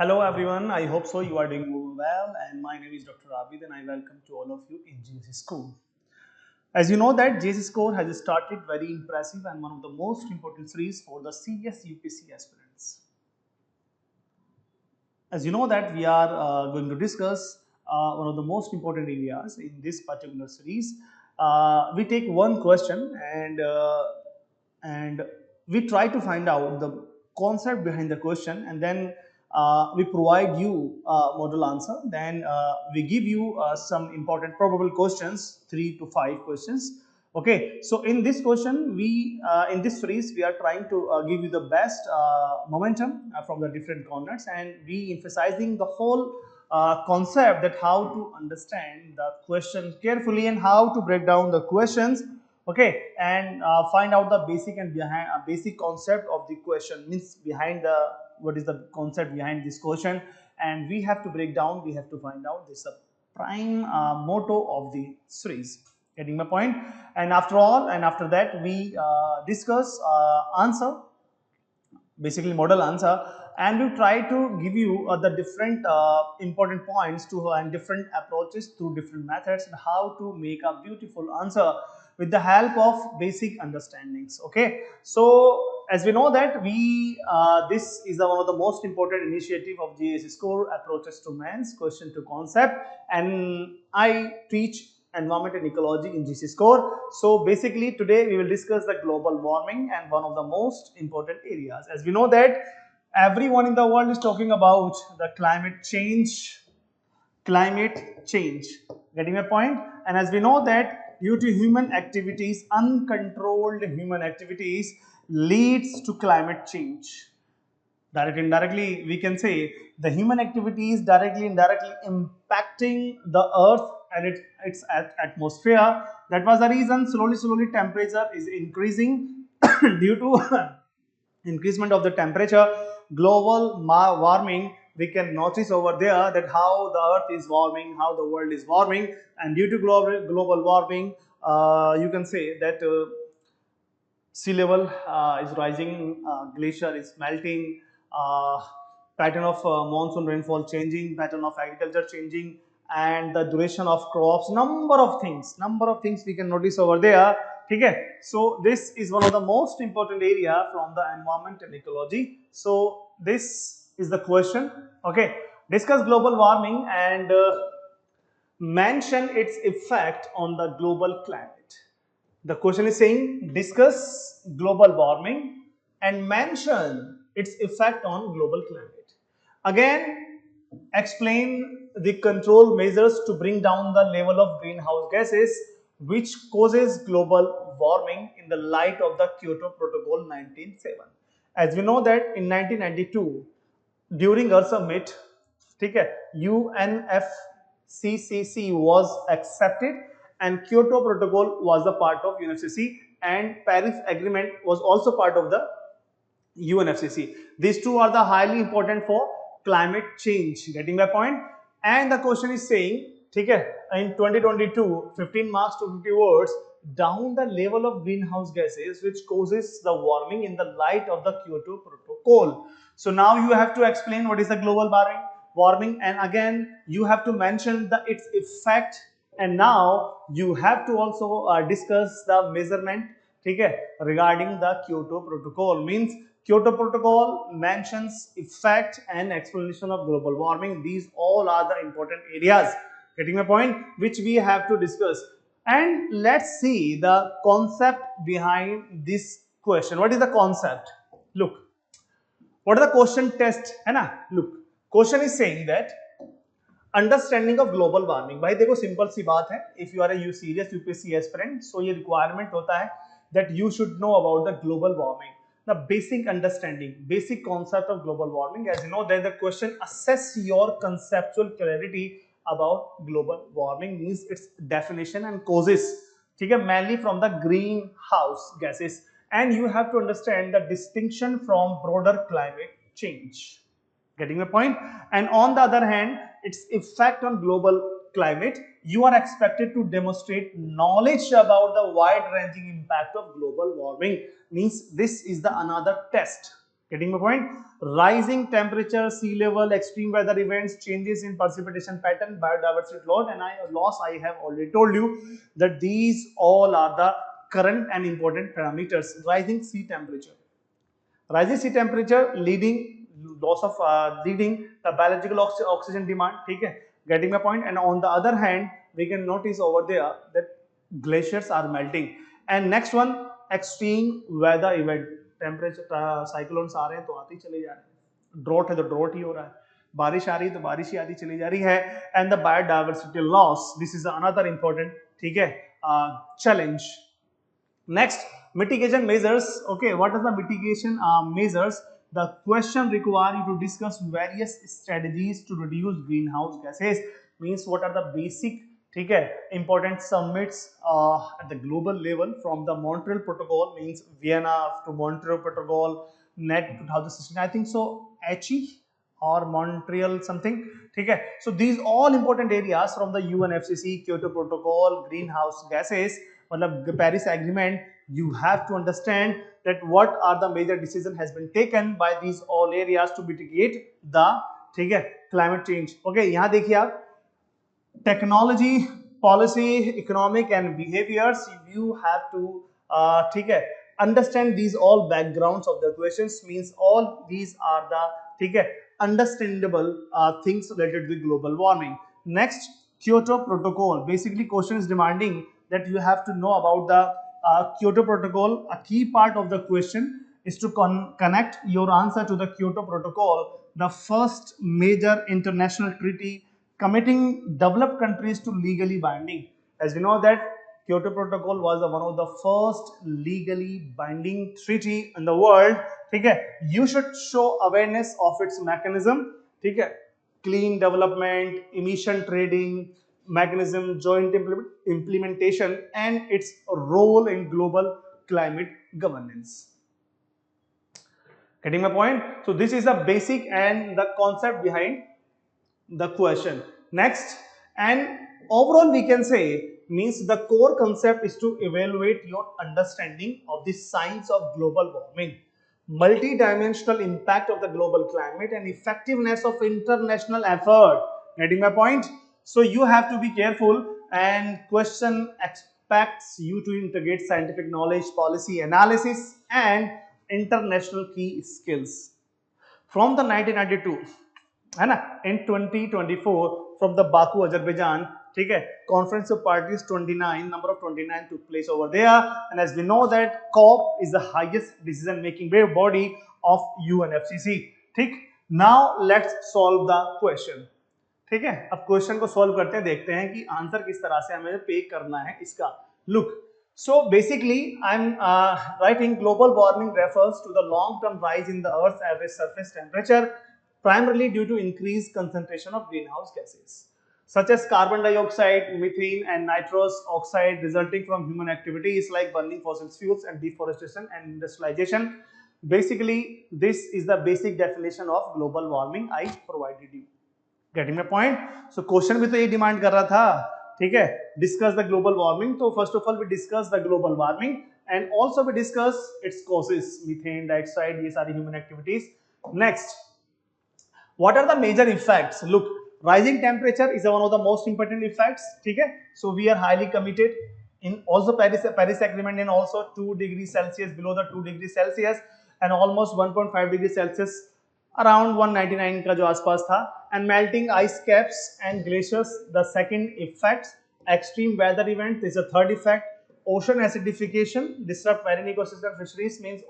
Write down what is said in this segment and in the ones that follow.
Hello everyone, I hope so you are doing well, and my name is Dr. Abid and I welcome to all of you in GC School. As you know that GC Score has started very impressive and one of the most important series for the serious UPSC aspirants. As you know that we are going to discuss one of the most important areas in this particular series. We take one question and we try to find out the concept behind the question, and then we provide you a model answer. Then we give you some important probable questions, 3 to 5 questions. Okay, so in this question, in this series we are trying to give you the best momentum from the different corners, and we emphasizing the whole concept that how to understand the question carefully and how to break down the questions. Okay, and find out the basic and behind basic concept of the question, means behind the what is the concept behind this question, and we have to break down, we have to find out this prime motto of the series. Getting my point? And after that we discuss answer, basically model answer, and we try to give you the different important points to and different approaches through different methods and how to make a beautiful answer with the help of basic understandings. Okay, so as we know that we this is one of the most important initiative of GS score, approaches to mains, question to concept, and I teach environment and ecology in GC score. So basically today we will discuss the global warming and one of the most important areas. As we know that everyone in the world is talking about the climate change. Getting my point? And as we know that due to human activities, uncontrolled human activities leads to climate change. Directly, indirectly, we can say the human activity is directly, indirectly impacting the earth and its atmosphere. That was the reason slowly temperature is increasing due to increasement of the temperature, global warming. We can notice over there that how the earth is warming, how the world is warming, and due to global warming, you can say that sea level is rising, glacier is melting, uh, pattern of monsoon rainfall changing, pattern of agriculture changing, and the duration of crops, number of things we can notice over there. Okay, so this is one of the most important area from the environment and ecology. So this is the question. Okay, discuss global warming and mention its effect on the global climate. The question is saying discuss global warming and mention its effect on global climate. Again, explain the control measures to bring down the level of greenhouse gases which causes global warming in the light of the Kyoto Protocol 1907. As we know that in 1992, during our summit, UNFCCC was accepted and Kyoto Protocol was a part of UNFCCC, and Paris Agreement was also part of the UNFCCC. These two are the highly important for climate change. Getting my point? And the question is saying, okay, in 2022, 15 marks to 50 words, down the level of greenhouse gases which causes the warming in the light of the Kyoto Protocol. So now you have to explain what is the global warming, and again you have to mention its effect, and now you have to also discuss the measurement, okay, regarding the Kyoto Protocol. Means Kyoto Protocol mentions effect and explanation of global warming. These all are the important areas. Getting my point? Which we have to discuss. And let's see the concept behind this question. What is the concept? Look, what is the question test? है ना? Look, question is saying that understanding of global warming. भाई देखो simple सी बात है, if you are a serious UPSC aspirant, so ये requirement होता है that you should know about the global warming, the basic understanding, basic concept of global warming. As you know that the question assess your conceptual clarity about global warming, means its definition and causes, ठीक है, mainly from the greenhouse gases, and you have to understand the distinction from broader climate change. Getting the point? And on the other hand, its effect on global climate, you are expected to demonstrate knowledge about the wide ranging impact of global warming. Means this is the another test. Getting my point? Rising temperature, sea level, extreme weather events, changes in precipitation pattern, biodiversity loss. I have already told you that these all are the current and important parameters. Rising sea temperature. Rising sea temperature leading leading the biological oxygen demand. ठीक है? Getting my point? And on the other hand, we can notice over there that glaciers are melting. And next one, extreme weather event. Temperature cyclones आ रहे हैं तो आते ही चले जा रहे हैं, ड्रॉट है तो ड्रॉट ही हो रहा है, बारिश आ रही है तो बारिश ही आती चली जा रही है. And the biodiversity loss, this is another important, ठीक है, challenge. Next, mitigation measures. Okay, what are the mitigation measures? The question require you to discuss various strategies to reduce greenhouse gases. Means what are the basic, ठीक है, important summits at the global level from the Montreal Protocol, means Vienna to Montreal Protocol, NET 2016. I think so. HE or Montreal something. ठीक है. So these all important areas from the UNFCCC, Kyoto Protocol, greenhouse gases. मतलब Paris Agreement, you have to understand that what are the major decision has been taken by these all areas to mitigate the, ठीक है, climate change. Okay, यहाँ देखिए आप, technology, policy, economic and behaviors. You have to, ठीक है, understand these all backgrounds of the questions. Means all these are the, ठीक है, understandable things related with global warming. Next, Kyoto Protocol. Basically, question is demanding that you have to know about the Kyoto Protocol. A key part of the question is to connect your answer to the Kyoto Protocol, the first major international treaty committing developed countries to legally binding. As we know that Kyoto Protocol was one of the first legally binding treaty in the world. ठीक है, you should show awareness of its mechanism. ठीक है, clean development, emission trading mechanism, joint implementation, and its role in global climate governance. Getting my point? So this is the basic and the concept behind the question. Next, and overall we can say, means the core concept is to evaluate your understanding of the science of global warming, multi-dimensional impact of the global climate, and effectiveness of international effort. Getting my point? So you have to be careful, and question expects you to integrate scientific knowledge, policy analysis, and international key skills. From the 1992, है ना, in 2024 from the Baku, Azerbaijan, ठीक है, conference of parties 29, number of 29 took place over there, and as we know that COP is the highest decision making body of UNFCCC. ठीक, now let's solve the question. ठीक है, अब question को solve करते हैं, देखते हैं कि आंसर किस तरह से हमें पे करना है इसका. Look, so basically I'm writing global warming refers to the long term rise in the earth's average surface temperature, primarily due to increased concentration of greenhouse gases such as carbon dioxide, methane and nitrous oxide resulting from human activities like burning fossil fuels and deforestation and industrialization. Basically this is the basic definition of global warming I provided you. Getting my point? So question भी तो ये demand कर रहा था, ठीक है, discuss the global warming. तो first of all we discuss the global warming and also we discuss its causes, methane dioxide, ये सारी human activities. Next, what are the major effects? Look, rising temperature is one of the most important effects, ठीक है. So we are highly committed in also Paris Agreement, and also 2 degrees Celsius, below the 2 degrees Celsius, and almost 1.5 degrees Celsius, around 199 का जो आसपास था, and melting ice caps and glaciers. The second effect, extreme weather event, is the third effect. Ocean acidification, disrupt marine ecosystem fisheries, means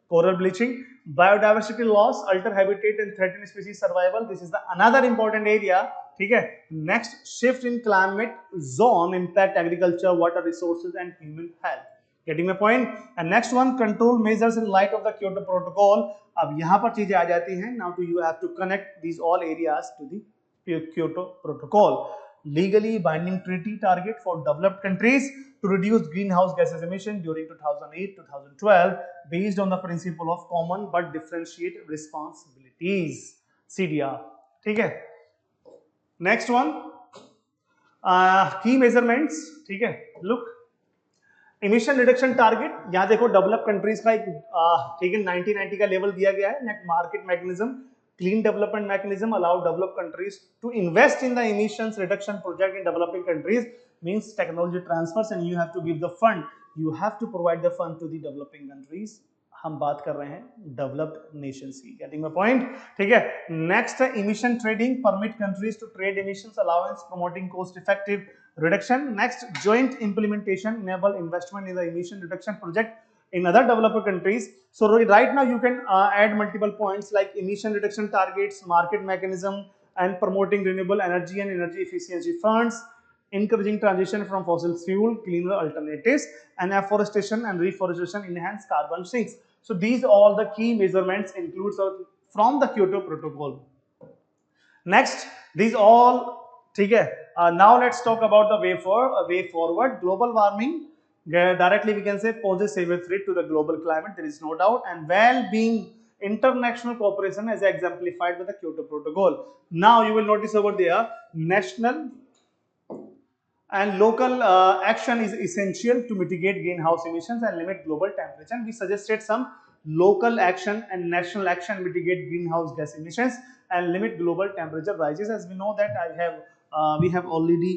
coral bleaching. Biodiversity loss, alter habitat and threatened species survival. This is the another important area. ठीक है. Next, shift in climate zone impact agriculture, water resources and human health. Getting my point? And next one, control measures in light of the Kyoto Protocol. अब यहाँ पर चीजें आ जाती हैं. Now you have to connect these all areas to the Kyoto Protocol. Legally binding treaty target for developed countries to reduce greenhouse gases emission during 2008-2012 based on the principle of common but differentiate responsibilities, CDR. ठीक है. Next one, key measurements. ठीक है. Look, emission reduction target, यहाँ देखो develop countries का एक ठीक है 1990 का लेवल दिया गया है. Net market mechanism, clean development mechanism allow develop countries to invest in the emissions reduction project in developing countries, means technology transfers and you have to give the fund, you have to provide the fund to the developing countries. हम बात कर रहे हैं developed nations की. Getting my point? ठीक है. Next है emission trading, permit countries to trade emissions allowance, promoting cost effective reduction. Next, joint implementation enable investment in the emission reduction project in other developed countries. So right now you can add multiple points like emission reduction targets, market mechanism, and promoting renewable energy and energy efficiency funds, encouraging transition from fossil fuel, cleaner alternatives, and afforestation and reforestation enhance carbon sinks. So these all the key measurements includes from the Kyoto Protocol. Next, these all ठीक है. Now let's talk about the way forward. Global warming directly we can say poses severe threat to the global climate, there is no doubt, and well-being international cooperation as exemplified by the Kyoto Protocol. Now you will notice over there national and local action is essential to mitigate greenhouse emissions and limit global temperature. And we suggested some local action and national action mitigate greenhouse gas emissions and limit global temperature rises. As we know that we have already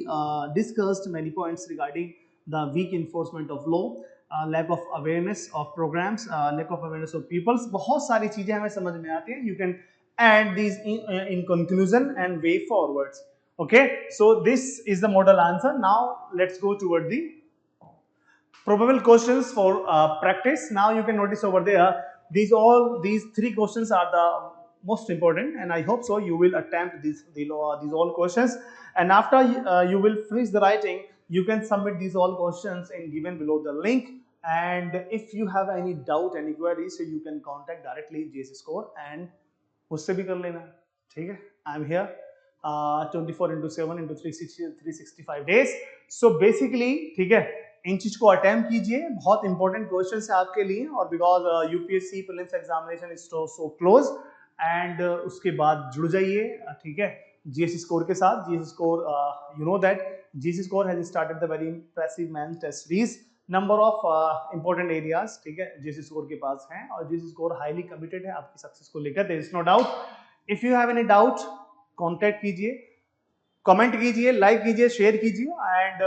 discussed many points regarding the weak enforcement of law, lack of awareness of programs, lack of awareness of peoples. बहुत सारी चीजें हमें समझ में आती हैं. You can add these in conclusion and way forwards. Okay, so this is the model answer. Now let's go toward the probable questions for practice. Now you can notice over there these three questions are the most important, and I hope so you will attempt these all questions, and after you will finish the writing, you can submit these all questions in given below the link. And if you have any doubt, any queries, so you can contact directly JS Score and मुझसे भी कर लेना. ठीक है, I am here 24/7 into 365 days. So basically ठीक है, इन चीज को अटेम्प्ट कीजिए. बहुत इंपॉर्टेंट क्वेश्चन है आपके लिए, और because UPSC prelims examination is so close, and उसके बाद जुड़ जाइए. ठीक है, जीएस स्कोर के साथ. GS score you know that GS score has started the very impressive mains test series. Number of important areas ठीक है जीएस स्कोर के पास हैं, और जीएस स्कोर हाईली कमिटेड है आपकी सक्सेस को लेकर. There is no doubt. If you have any doubt, contact कीजिए, कमेंट कीजिए, लाइक कीजिए, शेयर कीजिए, एंड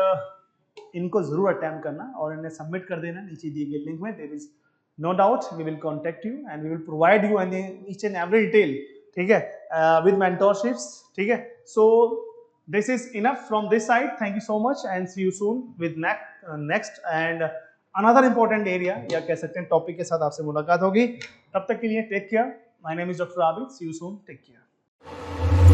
इनको जरूर अटेम्प्ट करना और इन्हें सबमिट कर देना नीचे दिए गए लिंक में. There is no doubt we will contact you and we will provide you each and every detail. ठीक है, विद मेंटरशिप्स. ठीक है, so this is enough from this side. Thank you so much and see you soon with next and another important area, या कह सकते हैं topic के साथ आपसे मुलाकात होगी. तब तक के लिए take care. My name is doctor Abid. See you soon. Take care.